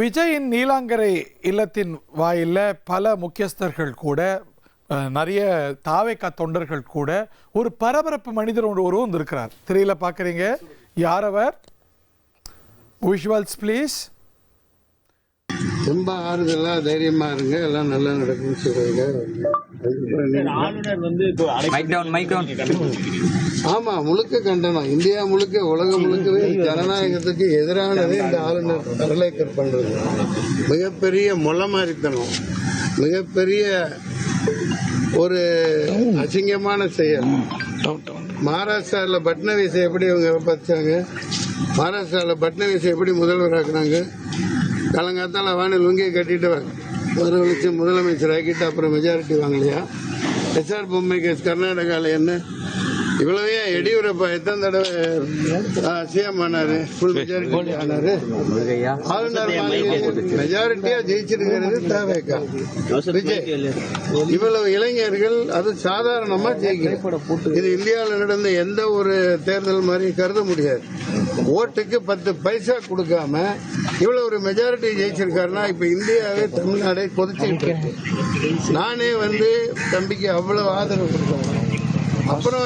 விஜயின் நீலாங்கரை இல்லத்தின் வாயில பல முக்கியஸ்தர்கள் கூட நிறைய தாவேக்கா தொண்டர்கள் கூட ஒரு பரபரப்பு மனிதர் ஒருவரும் வந்திருக்கிறார். திரையில பார்க்குறீங்க. யார் அவர்? Visuals please. ரொம்ப ஆறுதலா தைரியமா இருங்க, எல்லாம் நல்லா நடக்கும்னு சொல்றீங்க. ஆமா, முழுக்க கண்டனம். இந்தியா முழுக்க, உலகம் முழுக்கவே ஜனநாயகத்துக்கு எதிரானது இந்த ஆளுநர் தரலேக்கர் பண்றது. மிகப்பெரிய மொளமாரித்தனம், மிகப்பெரிய ஒரு அசிங்கமான செயல். மகாராஷ்டிராவில் பட்னவிஸை எப்படி அவங்க காப்பாற்றாங்க? மகாராஷ்டிராவில் பட்னவிஸை எப்படி முதல்வராக்குனாங்க? காலங்காத்தால வானில் லுங்கியை கட்டிட்டு வரவழைச்சு முதலமைச்சர் ஆக்கிட்டு அப்புறம் மெஜாரிட்டி வாங்கலையா? எஸ்ஆர் பொம்மை கேஸ் கர்நாடகாவில் என்ன? இவ்வளவே எடியூரப்பா எத்தனை தடவை சிஎம் ஆனாரு, ஃபுல் மெஜாரிட்டி ஆனாரு. ஆளுநர் மெஜாரிட்டியா ஜெயிச்சிருக்கிறது தேவைக்கா விஜய். இவ்வளவு இளைஞர்கள் அது சாதாரணமா ஜெயிக்கணும். இது இந்தியாவில் நடந்த எந்த ஒரு தேர்தல் மாதிரி கருத முடியாது. ஓட்டுக்கு 10 பைசா கொடுக்காம இவ்வளவு ஒரு மெஜாரிட்டி ஜெயிச்சிருக்காருன்னா இப்ப இந்தியாவே தமிழ்நாடை கொதிச்சுட்டு இருக்கு. நானே தம்பிக்கு அவ்வளவு ஆதரவு கொடுத்தேன். அப்புறம்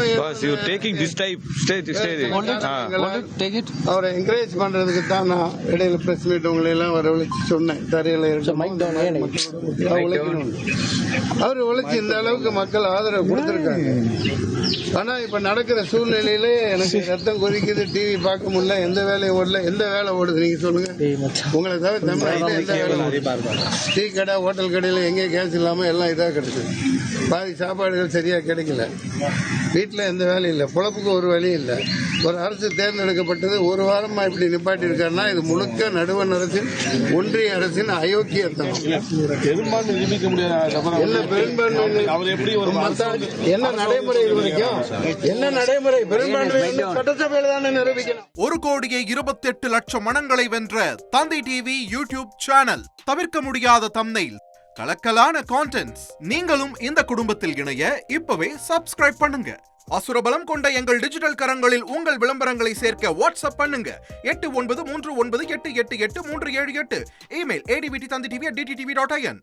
அவரை என்கரேஜ் பண்றதுக்கு தான் நான் இடையில பிரஸ் மீட் உங்களை எல்லாம் வரவழைச்சு சொன்னேன். தரையில அவர் உழைச்சி இந்த அளவுக்கு மக்கள் ஆதரவு கொடுத்திருக்காங்க. ஆனா இப்ப நடக்கிற சூழ்நிலையில எனக்கு ரத்தம் கொதிக்குது. டிவி பார்க்க முடியல, எந்த வேலையும் ஓடல. எந்த வேலை ஓடுது நீங்க சொல்லுங்க. உங்களை தவிர தமிழ்நாட்டில் எந்த வேலை? டீ கடை, ஹோட்டல் கடையில எங்கே கேஸ் இல்லாம எல்லாம் இதா கிடைக்குது. பாதி சாப்பாடுகள் சரியா கிடைக்கல. வீட்டில் எந்த வேலையும் இல்லை, பொழப்புக்கு ஒரு வழி இல்லை. ஒரு அரசு தேர்ந்தெடுக்கப்பட்டது ஒரு வாரமா இப்படி நிப்பாட்டி இருக்காருன்னா இது முழுக்க நடுவண் அரசின், ஒன்றிய அரசின் அயோக்கியத்தனம். என்ன நடைமுறை இது வரைக்கும்? என்ன நடைமுறை? பெரும்பான்மை சட்டசபையில் தானே நிரூபிக்கணும். 1,28,00,000 மனங்களை வென்ற தந்தி டிவி யூடியூப் சேனல். தவிர்க்க முடியாத தம்ப்நெயில், கலக்கலான கான்டென்ட்ஸ். நீங்களும் இந்த குடும்பத்தில் இணைய இப்பவே சப்ஸ்கிரைப் பண்ணுங்க. அசுரபலம் கொண்ட எங்கள் டிஜிட்டல் கரங்களில் உங்கள் விளம்பரங்களை சேர்க்க வாட்ஸ்அப் பண்ணுங்க. 8939888838. Email advttv@dttv.in.